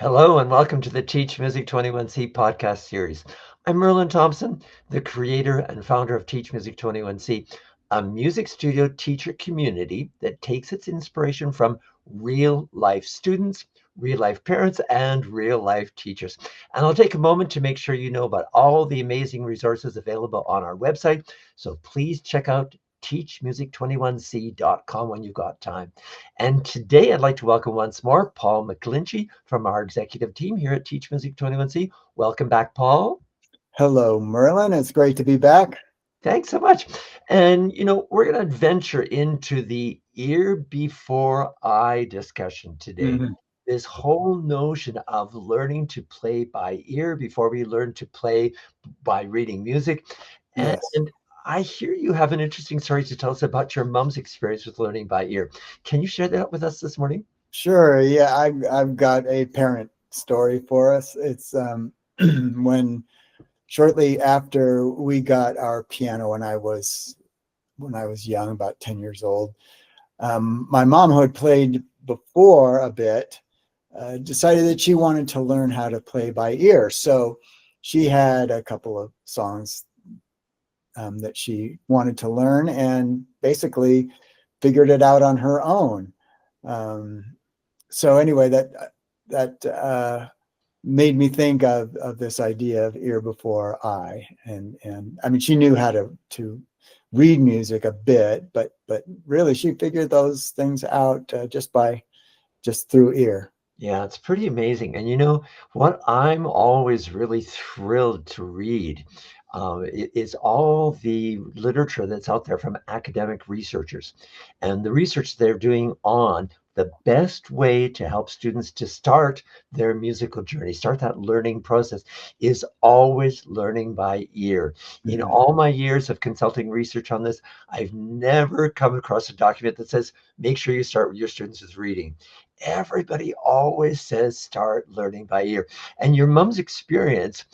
Hello and welcome to the Teach Music 21C podcast series. I'm Merlin Thompson, the creator and founder of Teach Music 21C, a music studio teacher community that takes its inspiration from real life students, real life parents, and real life teachers. And I'll take a moment to make sure you know about all the amazing resources available on our website. So please check out teachmusic21c.com when you've got time. And today I'd like to welcome once more Paul McGlinchey from our executive team here at Teach Music 21C. Welcome back, Paul. Hello, Merlin. It's great to be back. Thanks so much. And, we're going to venture into the ear before eye discussion today. Mhm. This whole notion of learning to play by ear before we learn to play by reading music. And Yes, I hear you have an interesting story to tell us about your mom's experience with learning by ear. Can you share that with us this morning? sure. Yeah, I've got a parent story for us. It's when shortly after we got our piano when I was young, about 10 years old. My mom, who had played before a bit, decided that she wanted to learn how to play by ear. So she had a couple of songs that she wanted to learn and basically figured it out on her own. So anyway, that made me think of this idea of ear before eye, and I mean, she knew how to read music a bit, but really she figured those things out just through ear. Yeah, it's pretty amazing. And what I'm always really thrilled to read is all the literature that's out there from academic researchers and the research they're doing on the best way to help students to start their musical journey, start that learning process is always learning by ear. In Mhm. all my years of consulting research on this, I've never come across a document that says, make sure you start with your students with reading. Everybody always says start learning by ear. And your mom's experience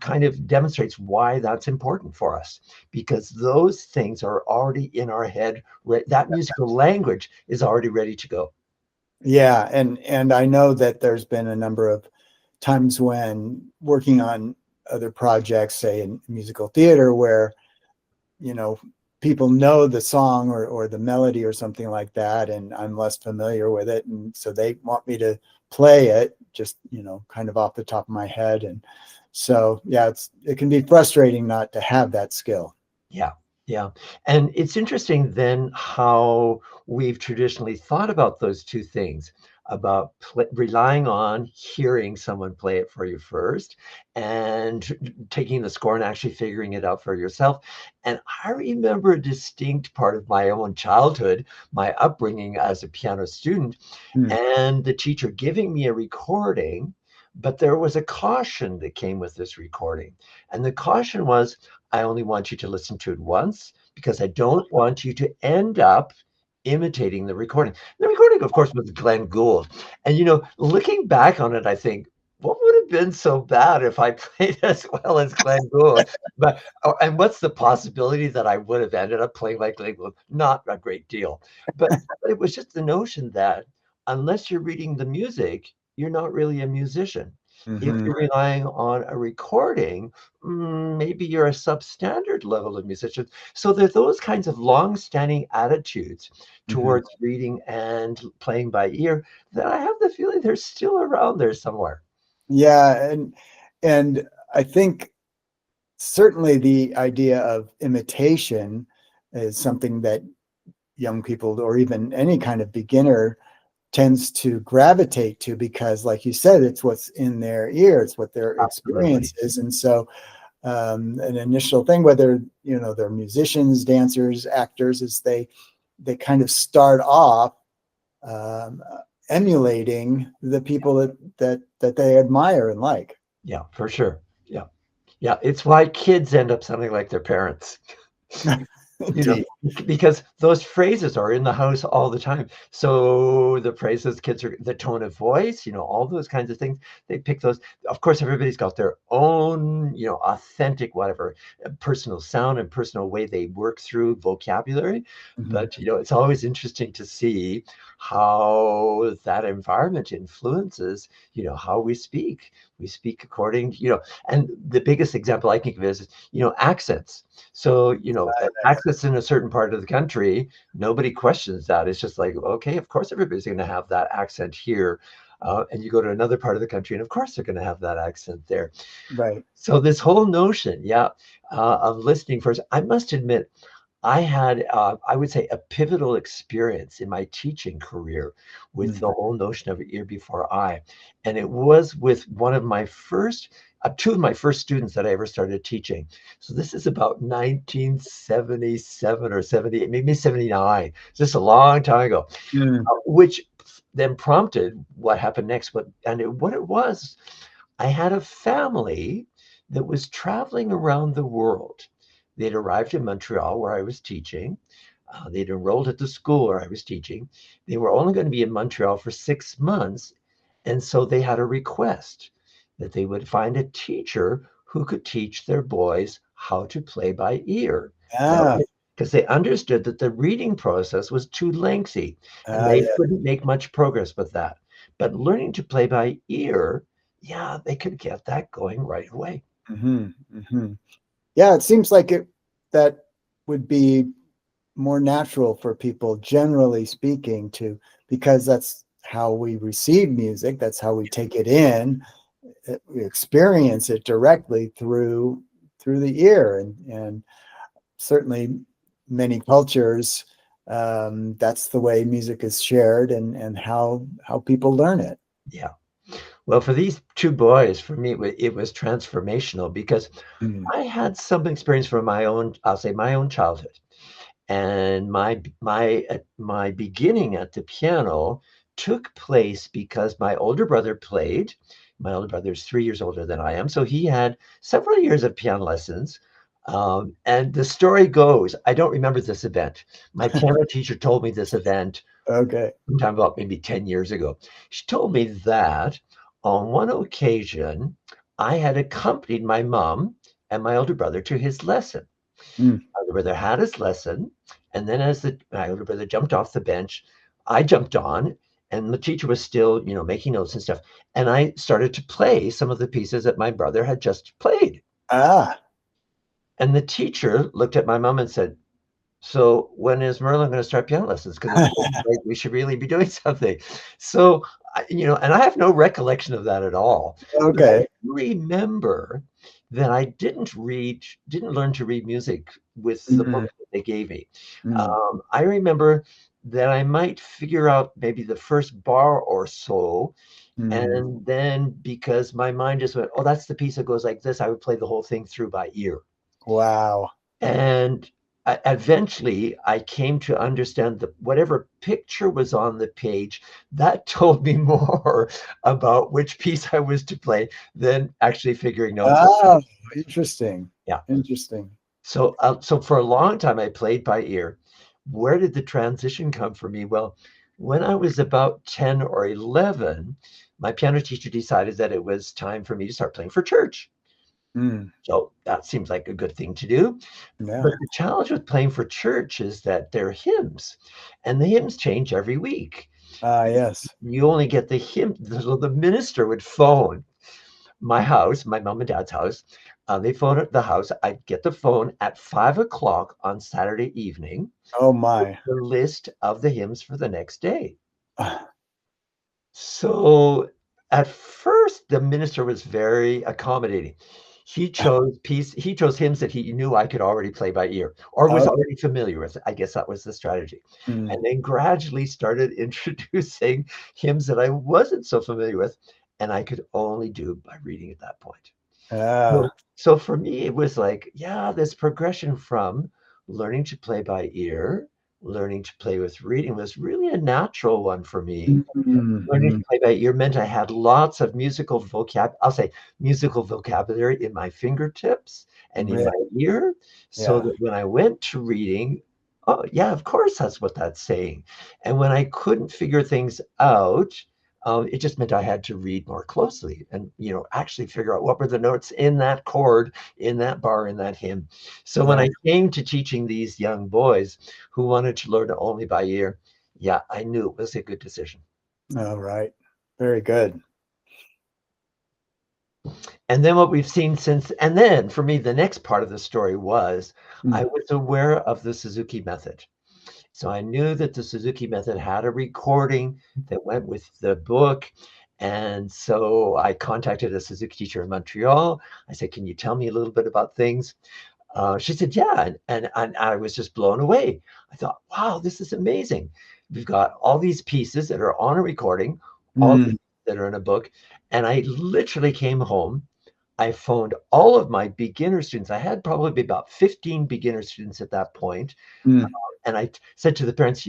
kind of demonstrates why that's important for us because those things are already in our head. That musical language is already ready to go. Yeah, and I know that there's been a number of times when working on other projects, say in musical theater, where you know people know the song or the melody or something like that, and I'm less familiar with it, and so they want me to play it just kind of off the top of my head. And so yeah, it can be frustrating not to have that skill. Yeah, yeah. And it's interesting then how we've traditionally thought about those two things about relying on hearing someone play it for you first and taking the score and actually figuring it out for yourself. And I remember a distinct part of my own childhood, my upbringing as a piano student, Hmm. and the teacher giving me a recording. But there was a caution that came with this recording. And the caution was, I only want you to listen to it once because I don't want you to end up imitating the recording. The recording, of course, was Glenn Gould. And, looking back on it, I think, what would have been so bad if I played as well as Glenn Gould? And what's the possibility that I would have ended up playing like Glenn Gould? Not a great deal. But it was just the notion that unless you're reading the music, you're not really a musician. If Hmm. you're relying on a recording, maybe you're a substandard level of musician. So there are those kinds of long-standing attitudes Hmm. towards reading and playing by ear that I have the feeling they're still around there somewhere. Yeah, and I think certainly the idea of imitation is something that young people or even any kind of beginner tends to gravitate to because, like you said, it's what's in their ear, it's what their Absolutely. experience is. And so an initial thing, whether they're musicians, dancers, actors, is they kind of start off um, emulating the people that they admire and like. Yeah, for sure. Yeah. Yeah. It's why kids end up sounding like their parents. You know, Indeed. because those phrases are in the house all the time. So the phrases, kids are the tone of voice, all those kinds of things. They pick those. Of course, everybody's got their own, authentic, whatever, personal sound and personal way they work through vocabulary. Mhm. But, it's always interesting to see how that environment influences, how we speak. We speak according, and the biggest example I can give is, accents. So, accents in a certain part of the country, nobody questions that. It's just like, okay, of course, everybody's going to have that accent here. And you go to another part of the country, and of course, they're going to have that accent there. Right. So, this whole notion, of listening first, I must admit, I had, I would say, a pivotal experience in my teaching career with Mm. the whole notion of ear before eye. And it was with two of my first students that I ever started teaching. So this is about 1977 or 78, maybe 79, just a long time ago, Mm. which then prompted what happened next. What it was, I had a family that was traveling around the world. They'd arrived in Montreal where I was teaching. They'd enrolled at the school where I was teaching. They were only going to be in Montreal for 6 months. And so they had a request that they would find a teacher who could teach their boys how to play by ear. Ah, Because they understood that the reading process was too lengthy and they yeah. couldn't make much progress with that. But learning to play by ear, yeah, they could get that going right away. Hmm. Hmm. Yeah, it seems like that would be more natural for people, generally speaking, because that's how we receive music. That's how we take it in. We experience it directly through the ear, and certainly many cultures, that's the way music is shared, and how people learn it. Yeah. Well, for these two boys, for me, it was transformational because Mm. I had some experience from I'll say my own childhood. And my beginning at the piano took place because my older brother played. My older brother is 3 years older than I am, so he had several years of piano lessons. And the story goes, I don't remember this event. My piano teacher told me this event Okay. sometime about maybe 10 years ago. She told me that on one occasion, I had accompanied my mom and my older brother to his lesson. Mm. My older brother had his lesson, and then as my older brother jumped off the bench, I jumped on, and the teacher was still, making notes and stuff. And I started to play some of the pieces that my brother had just played. Ah. And the teacher looked at my mom and said, so when is Merlin going to start piano lessons? Because it seems like we should really be doing something. So, and I have no recollection of that at all. But I Okay. remember that I didn't learn to read music with the Mm. book that they gave me. Mm. I remember that I might figure out maybe the first bar or so. Mm. And then because my mind just went, oh, that's the piece that goes like this, I would play the whole thing through by ear. Wow. And eventually, I came to understand that whatever picture was on the page, that told me more about which piece I was to play than actually figuring notes out. Oh, interesting. Yeah. Interesting. So for a long time, I played by ear. Where did the transition come for me? Well, when I was about 10 or 11, my piano teacher decided that it was time for me to start playing for church. Mm. So that seems like a good thing to do. Yeah. But the challenge with playing for church is that they're hymns, and the hymns change every week. Ah, yes. You only get the hymn. So the minister would phone my house, my mom and dad's house. They phone at the house. I'd get the phone at 5 o'clock on Saturday evening Oh with my. the list of the hymns for the next day. Ah. So at first, the minister was very accommodating. He chose hymns that he knew I could already play by ear or was Okay. already familiar with. I guess that was the strategy. Mm. And then gradually started introducing hymns that I wasn't so familiar with, and I could only do by reading at that point. So, Ah. so for me, it was like, yeah, this progression from learning to play by ear, learning to play with reading was really a natural one for me. Learning to Mhm. play by ear meant I had lots of I'll say musical vocabulary in my fingertips and in Yeah. my ear, so Yeah. that when I went to reading, Oh, yeah, of course that's what that's saying. And when I couldn't figure things out, it just meant I had to read more closely and, actually figure out what were the notes in that chord, in that bar, in that hymn. So when Yeah. I came to teaching these young boys who wanted to learn only by ear, yeah, I knew it was a good decision. All right. Very good. And then what we've seen since, and then for me, the next part of the story was I Mm. was aware of the Suzuki method. So I knew that the Suzuki method had a recording that went with the book. And so I contacted a Suzuki teacher in Montreal. I said, can you tell me a little bit about things? She said, yeah. And I was just blown away. I thought, wow, this is amazing. We've got all these pieces that are on a recording, all these Mm. that are in a book. And I literally came home. I phoned all of my beginner students. I had probably about 15 beginner students at that point. Mm. And I said to the parents,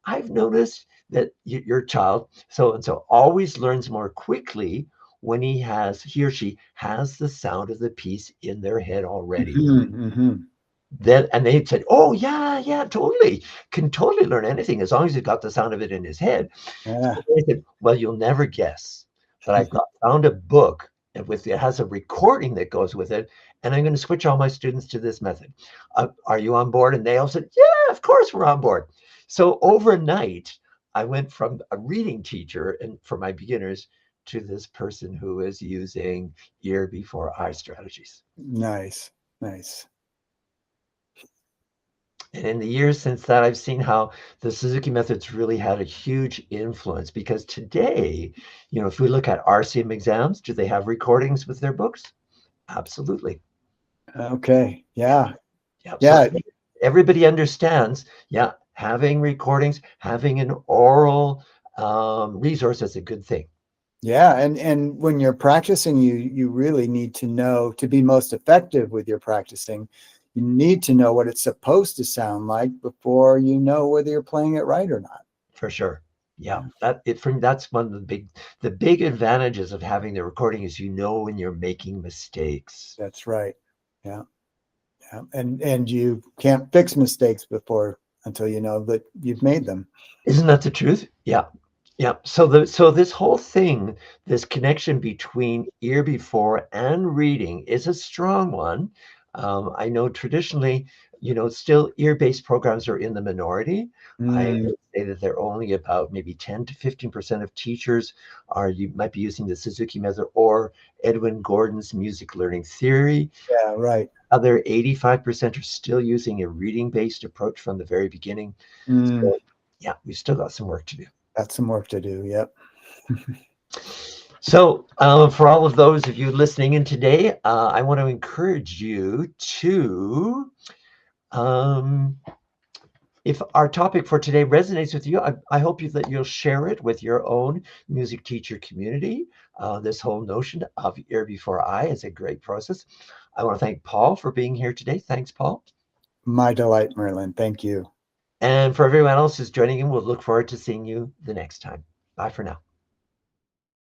I've noticed that your child, so and so, always learns more quickly when he or she has the sound of the piece in their head already. Mhm. Mhm. Then, and they said, oh, yeah, yeah, totally. Can totally learn anything as long as he's got the sound of it in his head. Yeah. So they said, well, you'll never guess. But found a book it has a recording that goes with it, and I'm going to switch all my students to this method. Are you on board? And they all said, yeah, of course we're on board. So overnight, I went from a reading teacher and for my beginners to this person who is using ear before eye strategies. Nice. Nice. And in the years since that, I've seen how the Suzuki method's really had a huge influence because today, if we look at RCM exams, do they have recordings with their books? Absolutely. Okay. Yeah. Yeah. So Yeah. everybody understands, yeah, having recordings, having an oral resource is a good thing. Yeah. And when you're practicing, you really need to know, to be most effective with your practicing, you need to know what it's supposed to sound like before you know whether you're playing it right or not. For sure. Yeah, Yeah. that's one of the big advantages of having the recording is when you're making mistakes. That's right. Yeah. Yeah. And you can't fix mistakes before until you know that you've made them. Isn't that the truth? Yeah. Yeah. So this whole thing, this connection between ear before and reading is a strong one. I know traditionally, still ear-based programs are in the minority. I Mm. would say that they're only about maybe 10 to 15% of teachers you might be using the Suzuki method or Edwin Gordon's music learning theory. Yeah. Right. Other 85% are still using a reading-based approach from the very beginning. Mm. So yeah, we've still got some work to do. Got some work to do. Yep. So, for all of those of you listening in today, I want to encourage you to, um, if our topic for today resonates with you, I hope that you'll share it with your own music teacher community. This whole notion of ear before eye is a great process. I want to thank Paul for being here today. Thanks, Paul. My delight, Merlin. Thank you. And for everyone else who's joining in, we'll look forward to seeing you the next time. Bye for now.